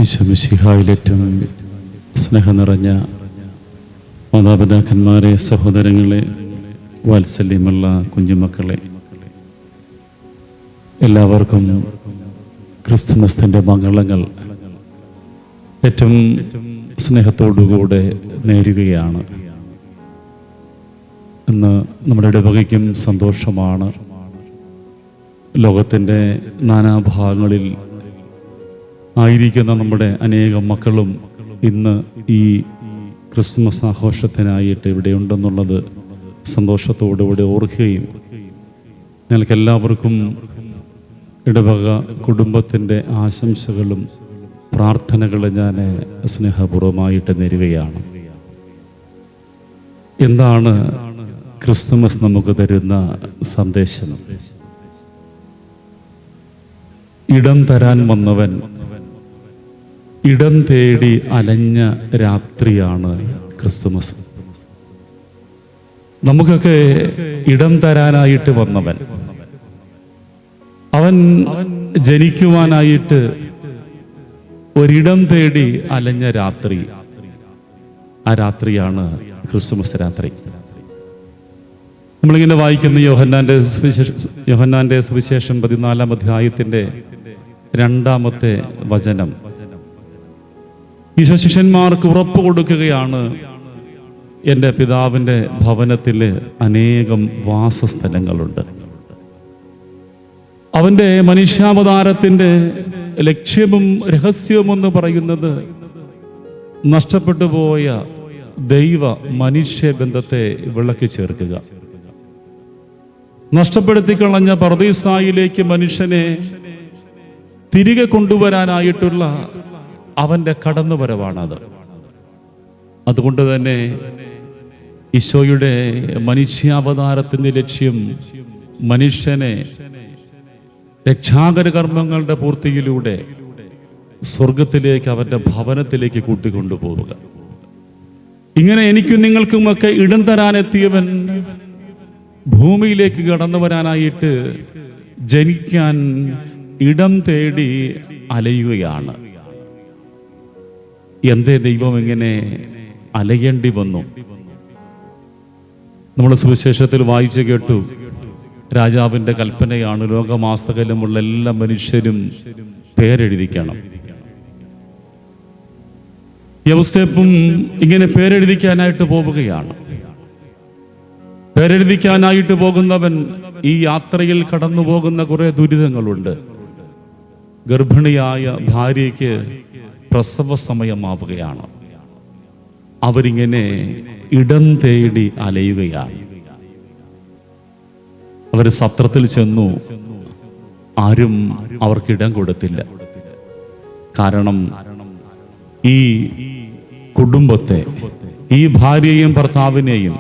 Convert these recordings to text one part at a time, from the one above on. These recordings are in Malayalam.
ഈശോ മിശിഹായിലേറ്റവും സ്നേഹം നിറഞ്ഞ മാതാപിതാക്കന്മാരെ, സഹോദരങ്ങളെ, വാത്സല്യമുള്ള കുഞ്ഞുമക്കളെ, എല്ലാവർക്കും ക്രിസ്തുമസിൻ്റെ മംഗളങ്ങൾ ഏറ്റവും സ്നേഹത്തോടുകൂടെ നേരുകയാണ്. ഇന്ന് നമ്മുടെ ഇടവകയ്ക്കും സന്തോഷമാണ്. ലോകത്തിൻ്റെ നാനാഭാഗങ്ങളിൽ ആയിരിക്കുന്ന നമ്മുടെ അനേകം മക്കളും ഇന്ന് ഈ ക്രിസ്മസ് ആഘോഷത്തിനായിട്ട് ഇവിടെ ഉണ്ടെന്നുള്ളത് സന്തോഷത്തോടുകൂടി ഓർക്കുകയും നിങ്ങൾക്ക് എല്ലാവർക്കും ഇടവക കുടുംബത്തിൻ്റെ ആശംസകളും പ്രാർത്ഥനകളും ഞാൻ സ്നേഹപൂർവ്വമായിട്ട് നേരുകയാണ്. എന്താണ് ക്രിസ്തുമസ് നമുക്ക് തരുന്ന സന്ദേശം? ഇടം തരാൻ വന്നവൻ ഇടം തേടി അലഞ്ഞ രാത്രിയാണ് ക്രിസ്തുമസ്. നമുക്കൊക്കെ ഇടം തരാനായിട്ട് വന്നവൻ, അവൻ ജനിക്കുവാനായിട്ട് ഒരിടം തേടി അലഞ്ഞ രാത്രി, ആ രാത്രിയാണ് ക്രിസ്തുമസ് രാത്രി. നമ്മളിങ്ങനെ വായിക്കുന്ന യോഹന്നാന്റെ സുവിശേഷം 14-ാം അധ്യായത്തിൻ്റെ 2-ാമത്തെ വചനം, ഈശോ ശിഷ്യന്മാർക്ക് ഉറപ്പ് കൊടുക്കുകയാണ്, എൻ്റെ പിതാവിൻ്റെ ഭവനത്തിൽ അനേകം വാസസ്ഥലങ്ങളുണ്ട്. അവൻ്റെ മനുഷ്യാവതാരത്തിൻ്റെ ലക്ഷ്യവും രഹസ്യവും എന്ന് പറയുന്നത് നഷ്ടപ്പെട്ടു പോയ ദൈവ മനുഷ്യ ബന്ധത്തെ വിളക്കി ചേർക്കുക, നഷ്ടപ്പെടുത്തി കളഞ്ഞ പർദീസായിലേക്ക് മനുഷ്യനെ തിരികെ കൊണ്ടുവരാനായിട്ടുള്ള അവൻ്റെ കടന്നുവരവാണത്. അതുകൊണ്ട് തന്നെ ഈശോയുടെ മനുഷ്യാവതാരത്തിൻ്റെ ലക്ഷ്യം മനുഷ്യനെ രക്ഷാകര കർമ്മങ്ങളുടെ പൂർത്തിയിലൂടെ സ്വർഗത്തിലേക്ക്, അവൻ്റെ ഭവനത്തിലേക്ക് കൂട്ടിക്കൊണ്ടുപോവുക. ഇങ്ങനെ എനിക്കും നിങ്ങൾക്കുമൊക്കെ ഇടം തരാനെത്തിയവൻ ഭൂമിയിലേക്ക് കടന്നു വരാനായിട്ട് ജനിക്കാൻ ഇടം തേടി അലയുകയാണ്. എന്തേ ദൈവം ഇങ്ങനെ അലയേണ്ടി വന്നു? നമ്മൾ സുവിശേഷത്തിൽ വായിച്ചു കേട്ടു, രാജാവിൻ്റെ കൽപ്പനയാണ്, ലോകമാസകലമുള്ള എല്ലാ മനുഷ്യരും പേരെഴുതിക്കണം. യൗസേപ്പും ഇങ്ങനെ പേരെഴുതിക്കാനായിട്ട് പോവുകയാണ്. പേരെഴുതിക്കാനായിട്ട് പോകുന്നവൻ ഈ യാത്രയിൽ കടന്നു പോകുന്ന കുറെ ദുരിതങ്ങളുണ്ട്. ഗർഭിണിയായ ഭാര്യയ്ക്ക് പ്രസവ സമയമാവുകയാണ്. അവരിങ്ങനെ ഇടം തേടി അലയുകയാണ്. അവർ സത്രത്തിൽ ചെന്നു, ആരും അവർക്കിടം കൊടുത്തില്ല. കാരണം ഈ കുടുംബത്തെ, ഈ ഭാര്യയെയും ഭർത്താവിനെയും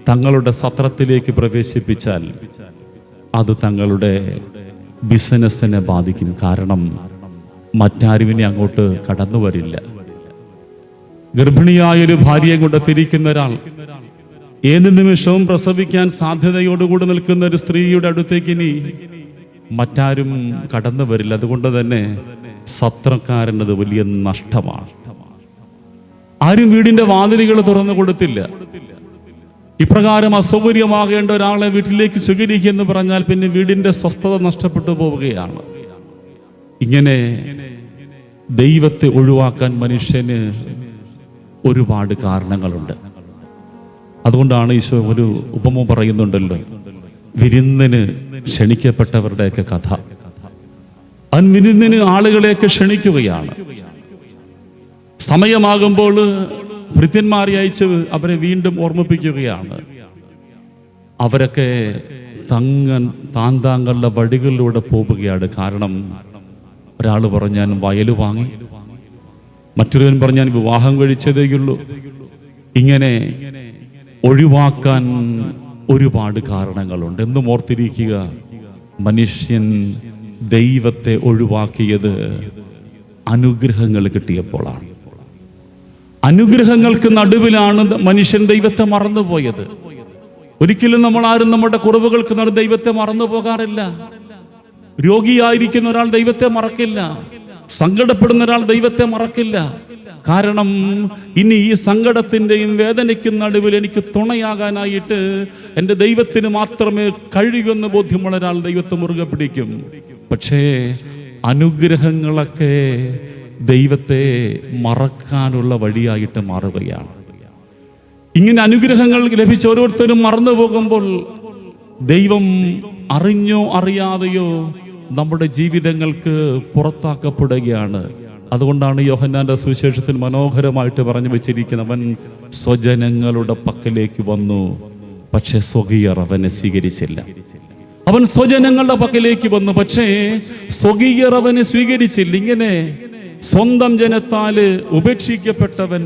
തങ്ങളുടെ സത്രത്തിലേക്ക് പ്രവേശിപ്പിച്ചാൽ അത് തങ്ങളുടെ ബിസിനസ്സിനെ ബാധിക്കും. കാരണം മറ്റാരുവിനെ അങ്ങോട്ട് കടന്നു വരില്ല. ഗർഭിണിയായൊരു ഭാര്യയെ കൊണ്ട് തിരിക്കുന്ന ഒരാൾ ഏത് നിമിഷവും പ്രസവിക്കാൻ സാധ്യതയോടുകൂടി നിൽക്കുന്ന ഒരു സ്ത്രീയുടെ അടുത്തേക്ക് ഇനി മറ്റാരും കടന്നു വരില്ല. അതുകൊണ്ട് തന്നെ സത്രക്കാരനത് വലിയ നഷ്ടമാണ്. ആരും വീടിന്റെ വാതിലുകൾ തുറന്നു കൊടുത്തില്ല. ഇപ്രകാരം അസൗകര്യമാകേണ്ട ഒരാളെ വീട്ടിലേക്ക് സ്വീകരിക്കുക എന്ന് പറഞ്ഞാൽ പിന്നെ വീടിന്റെ സ്വസ്ഥത നഷ്ടപ്പെട്ടു പോവുകയാണ്. ഇങ്ങനെ ദൈവത്തെ ഒഴിവാക്കാൻ മനുഷ്യന് ഒരുപാട് കാരണങ്ങളുണ്ട്. അതുകൊണ്ടാണ് ഈശോ ഒരു ഉപമ പറയുന്നുണ്ടല്ലോ, വിരുന്നിന് ക്ഷണിക്കപ്പെട്ടവരുടെയൊക്കെ കഥ. അവൻ വിരുന്നിന് ആളുകളെയൊക്കെ ക്ഷണിക്കുകയാണ്. സമയമാകുമ്പോൾ ഭൃത്യന്മാരെ അയച്ച് അവരെ വീണ്ടും ഓർമ്മിപ്പിക്കുകയാണ്. അവരൊക്കെ താങ്കളുടെ വഴികളിലൂടെ പോവുകയാണ്. കാരണം ഒരാൾ പറഞ്ഞാൽ വയല് വാങ്ങി, മറ്റൊരുവൻ പറഞ്ഞാൽ വിവാഹം കഴിച്ചതേയുള്ളൂ. ഇങ്ങനെ ഒഴിവാക്കാൻ ഒരുപാട് കാരണങ്ങളുണ്ട്. എന്നും ഓർത്തിരിക്കുക, മനുഷ്യൻ ദൈവത്തെ ഒഴിവാക്കിയത് അനുഗ്രഹങ്ങൾ കിട്ടിയപ്പോഴാണ്. അനുഗ്രഹങ്ങൾക്ക് നടുവിലാണ് മനുഷ്യൻ ദൈവത്തെ മറന്നുപോയത്. ഒരിക്കലും നമ്മൾ ആരും നമ്മുടെ കുറവുകൾക്ക് ദൈവത്തെ മറന്നു പോകാറില്ല. രോഗിയായിരിക്കുന്ന ഒരാൾ ദൈവത്തെ മറക്കില്ല. സങ്കടപ്പെടുന്ന ഒരാൾ ദൈവത്തെ മറക്കില്ല. കാരണം ഇനി ഈ സങ്കടത്തിൻ്റെയും വേദനയ്ക്കും നടുവിൽ എനിക്ക് തുണയാകാനായിട്ട് എൻ്റെ ദൈവത്തിന് മാത്രമേ കഴിയുമെന്ന് ബോധ്യമുള്ള ഒരാൾ ദൈവത്തെ മുറുകെ പിടിക്കും. പക്ഷേ അനുഗ്രഹങ്ങളൊക്കെ ദൈവത്തെ മറക്കാനുള്ള വഴിയായിട്ട് മാറുകയാണ്. ഇങ്ങനെ അനുഗ്രഹങ്ങൾ ലഭിച്ച ഓരോരുത്തരും മറന്നു പോകുമ്പോൾ ദൈവം അറിഞ്ഞോ അറിയാതെയോ നമ്മുടെ ജീവിതങ്ങൾക്ക് പുറത്താക്കപ്പെടുകയാണ്. അതുകൊണ്ടാണ് യോഹന്നാന്റെ സുവിശേഷത്തിൽ മനോഹരമായിട്ട് പറഞ്ഞു വെച്ചിരിക്കുന്നത്, അവൻ സ്വജനങ്ങളുടെ പക്കലേക്ക് വന്നു, പക്ഷെ സ്വകീയർ അവനെ സ്വീകരിച്ചില്ല. അവൻ സ്വജനങ്ങളുടെ പക്കലേക്ക് വന്നു, പക്ഷേ സ്വകീയർ അവനെ സ്വീകരിച്ചില്ല. ഇങ്ങനെ സ്വന്തം ജനത്താല് ഉപേക്ഷിക്കപ്പെട്ടവൻ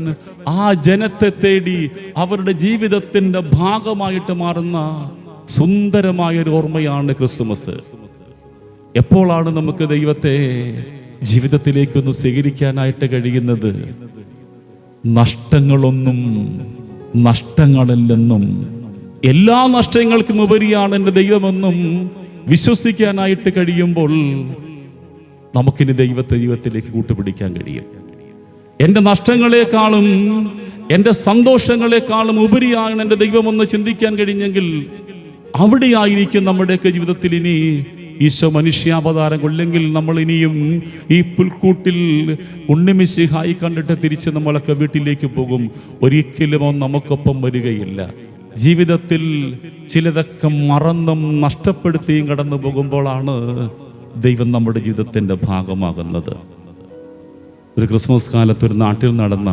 ആ ജനത്തെ തേടി അവരുടെ ജീവിതത്തിന്റെ ഭാഗമായിട്ട് മാറുന്ന സുന്ദരമായൊരു ഓർമ്മയാണ് ക്രിസ്തുമസ്. എപ്പോഴാണ് നമുക്ക് ദൈവത്തെ ജീവിതത്തിലേക്കൊന്ന് സ്വീകരിക്കാനായിട്ട് കഴിയുന്നത്? നഷ്ടങ്ങളൊന്നും നഷ്ടങ്ങളല്ലെന്നും എല്ലാ നഷ്ടങ്ങൾക്കും ഉപരിയാണ് എൻ്റെ ദൈവമെന്നും വിശ്വസിക്കാനായിട്ട് കഴിയുമ്പോൾ നമുക്കിനി ജീവിതത്തിലേക്ക് കൂട്ടുപിടിക്കാൻ കഴിയും. എൻ്റെ നഷ്ടങ്ങളെക്കാളും എൻ്റെ സന്തോഷങ്ങളെക്കാളും ഉപരിയാണ് എൻ്റെ ദൈവമെന്ന് ചിന്തിക്കാൻ കഴിഞ്ഞെങ്കിൽ അവിടെയായിരിക്കും നമ്മുടെയൊക്കെ ജീവിതത്തിൽ ഇനി ഈശോ മനുഷ്യാവതാരം കൊല്ലെങ്കിൽ നമ്മൾ ഇനിയും ഈ പുൽക്കൂട്ടിൽ ഉണ്ണിമിശിഹായി കണ്ടിട്ട് തിരിച്ച് നമ്മളൊക്കെ വീട്ടിലേക്ക് പോകും. ഒരിക്കലും അവൻ നമുക്കൊപ്പം വരികയില്ല. ജീവിതത്തിൽ ചിലതൊക്കെ മറന്നും നഷ്ടപ്പെടുത്തിയും കടന്നു പോകുമ്പോഴാണ് ദൈവം നമ്മുടെ ജീവിതത്തിൻ്റെ ഭാഗമാകുന്നത്. ഒരു ക്രിസ്മസ് കാലത്ത് ഒരു നാട്ടിൽ നടന്ന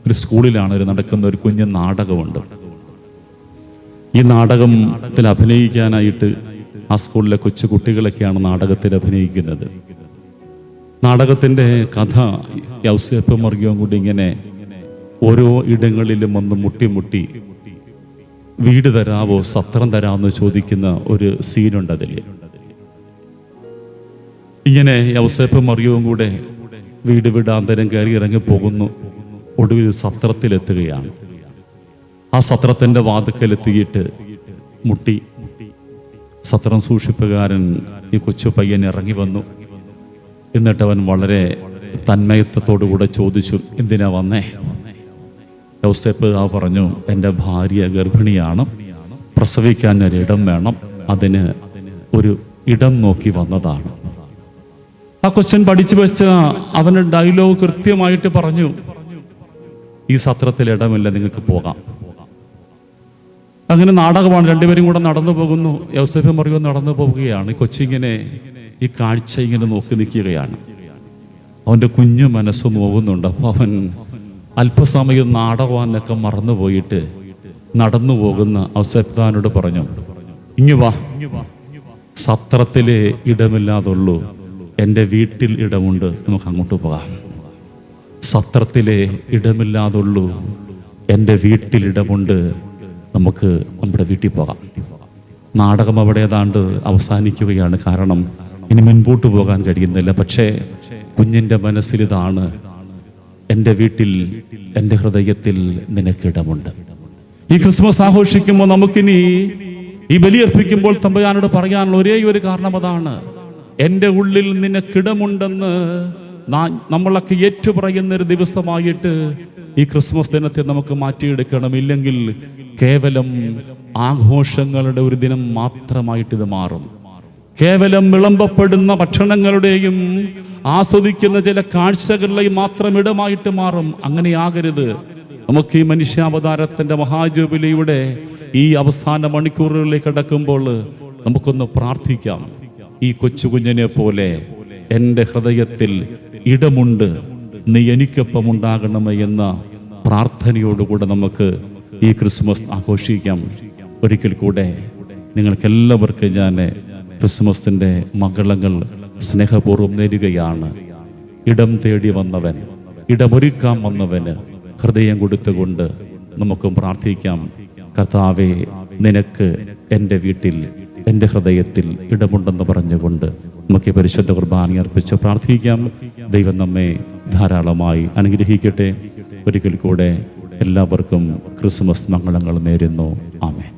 ഒരു സ്കൂളിലാണ് നടക്കുന്ന ഒരു കുഞ്ഞു നാടകമുണ്ട്. ഈ നാടകത്തിൽ അഭിനയിക്കാനായിട്ട് ആ സ്കൂളിലെ കൊച്ചു കുട്ടികളൊക്കെയാണ് നാടകത്തിൽ അഭിനയിക്കുന്നത്. നാടകത്തിൻ്റെ കഥ യൗസേപ്പ് മറിയോം കൂടി ഇങ്ങനെ ഓരോ ഇടങ്ങളിലും വന്ന് മുട്ടി വീട് തരാവോ, സത്രം തരാമെന്ന് ചോദിക്കുന്ന ഒരു സീനുണ്ട്. അതിൽ ഇങ്ങനെ യൗസേപ്പ് മറിയോം കൂടെ വീട് വീടാന്തരം കയറി ഇറങ്ങി പോകുന്നു. ഒടുവിൽ സത്രത്തിലെത്തുകയാണ്. ആ സത്രത്തിൻ്റെ വാതിക്കലെത്തിയിട്ട് മുട്ടി. സത്രം സൂക്ഷിപ്പുകാരൻ ഈ കൊച്ചു പയ്യൻ ഇറങ്ങി വന്നു. എന്നിട്ട് അവൻ വളരെ തന്മയത്വത്തോടുകൂടെ ചോദിച്ചു, എന്തിനാ വന്നേ? യൗസേപ്പ് പറഞ്ഞു, എൻ്റെ ഭാര്യ ഗർഭിണിയാണ്, പ്രസവിക്കാൻ ഒരിടം വേണം, അതിന് ഒരു ഇടം നോക്കി വന്നതാണ്. ആ കൊച്ചൻ പഠിച്ചു വെച്ച അവൻ്റെ ഡയലോഗ് കൃത്യമായിട്ട് പറഞ്ഞു, ഈ സത്രത്തിൽ ഇടമില്ല, നിങ്ങൾക്ക് പോകാം. അങ്ങനെ നാടകമാണ്. രണ്ടുപേരും കൂടെ നടന്നു പോകുന്നു. യൗസേപ്പ് മറിയോം നടന്നു പോവുകയാണ്. കൊച്ചിങ്ങനെ ഈ കാഴ്ച ഇങ്ങനെ നോക്കി നിൽക്കുകയാണ്. അവൻ്റെ കുഞ്ഞു മനസ്സ് നോവുന്നുണ്ട്. അപ്പോൾ അവൻ അല്പസമയം നാടകവാനൊക്കെ മറന്നുപോയിട്ട് നടന്നു പോകുന്ന യൗസേപ്പ് പറഞ്ഞു, ഇങ്ങു വാ, സത്രത്തിലെ ഇടമില്ലാതുള്ളൂ, എൻ്റെ വീട്ടിൽ ഇടമുണ്ട്, നമുക്ക് അങ്ങോട്ട് പോകാം. സത്രത്തിലെ ഇടമില്ലാതുള്ളൂ, എൻ്റെ വീട്ടിൽ ഇടമുണ്ട്, നമുക്ക് നമ്മുടെ വീട്ടിൽ പോകാം. നാടകം അവിടെ ഏതാണ്ട് അവസാനിക്കുകയാണ്. കാരണം ഇനി മുൻപോട്ട് പോകാൻ കഴിയുന്നില്ല. പക്ഷേ കുഞ്ഞിൻ്റെ മനസ്സിലിതാണ്, എൻ്റെ വീട്ടിൽ, എൻ്റെ ഹൃദയത്തിൽ നിനക്കിടമുണ്ട്. ഈ ക്രിസ്മസ് ആഘോഷിക്കുമ്പോൾ നമുക്കിനി ഈ ബലിയർപ്പിക്കുമ്പോൾ തമ്പുരാനോട് പറയാനുള്ള ഒരേ ഒരു കാരണം അതാണ്, എൻ്റെ ഉള്ളിൽ നിനക്കിടമുണ്ടെന്ന് നമ്മളൊക്കെ ഏറ്റുപറയുന്നൊരു ദിവസമായിട്ട് ഈ ക്രിസ്മസ് ദിനത്തെ നമുക്ക് മാറ്റിയെടുക്കണം. ഇല്ലെങ്കിൽ കേവലം ആഘോഷങ്ങളുടെ ഒരു ദിനം മാത്രമായിട്ട് ഇത് മാറും. കേവലം വിളമ്പപ്പെടുന്ന ഭക്ഷണങ്ങളുടെയും ആസ്വദിക്കുന്ന ചില കാഴ്ചകളുടെയും മാത്രം ഇടമായിട്ട് മാറും. അങ്ങനെയാകരുത്. നമുക്ക് ഈ മനുഷ്യാവതാരത്തിൻ്റെ മഹാജൂബിലിയുടെ ഈ അവസാന മണിക്കൂറുകളിലേക്ക് കടക്കുമ്പോൾ നമുക്കൊന്ന് പ്രാർത്ഥിക്കാം. ഈ കൊച്ചു കുഞ്ഞിനെ പോലെ എൻ്റെ ഹൃദയത്തിൽ ഇടമുണ്ട്, നീ എനിക്കൊപ്പം ഉണ്ടാകണമേ എന്ന പ്രാർത്ഥനയോടുകൂടെ നമുക്ക് ഈ ക്രിസ്മസ് ആഘോഷിക്കാം. ഒരിക്കൽ കൂടെ നിങ്ങൾക്കെല്ലാവർക്കും ഞാൻ ക്രിസ്മസിൻ്റെ മംഗളങ്ങൾ സ്നേഹപൂർവ്വം നേരുകയാണ്. ഇടം തേടി വന്നവൻ, ഇടമൊരുക്കാൻ വന്നവന് ഹൃദയം കൊടുത്തുകൊണ്ട് നമുക്കും പ്രാർത്ഥിക്കാം. കർത്താവേ, നിനക്ക് എൻ്റെ വീട്ടിൽ, എൻ്റെ ഹൃദയത്തിൽ ഇടമുണ്ടെന്ന് പറഞ്ഞുകൊണ്ട് നമുക്ക് പരിശുദ്ധ കുർബാന അർപ്പിച്ച് പ്രാർത്ഥിക്കാം. ദൈവം നമ്മെ ധാരാളമായി അനുഗ്രഹിക്കട്ടെ. ഒരിക്കൽ കൂടെ എല്ലാവർക്കും ക്രിസ്മസ് മംഗളങ്ങൾ നേരുന്നു. ആമേൻ.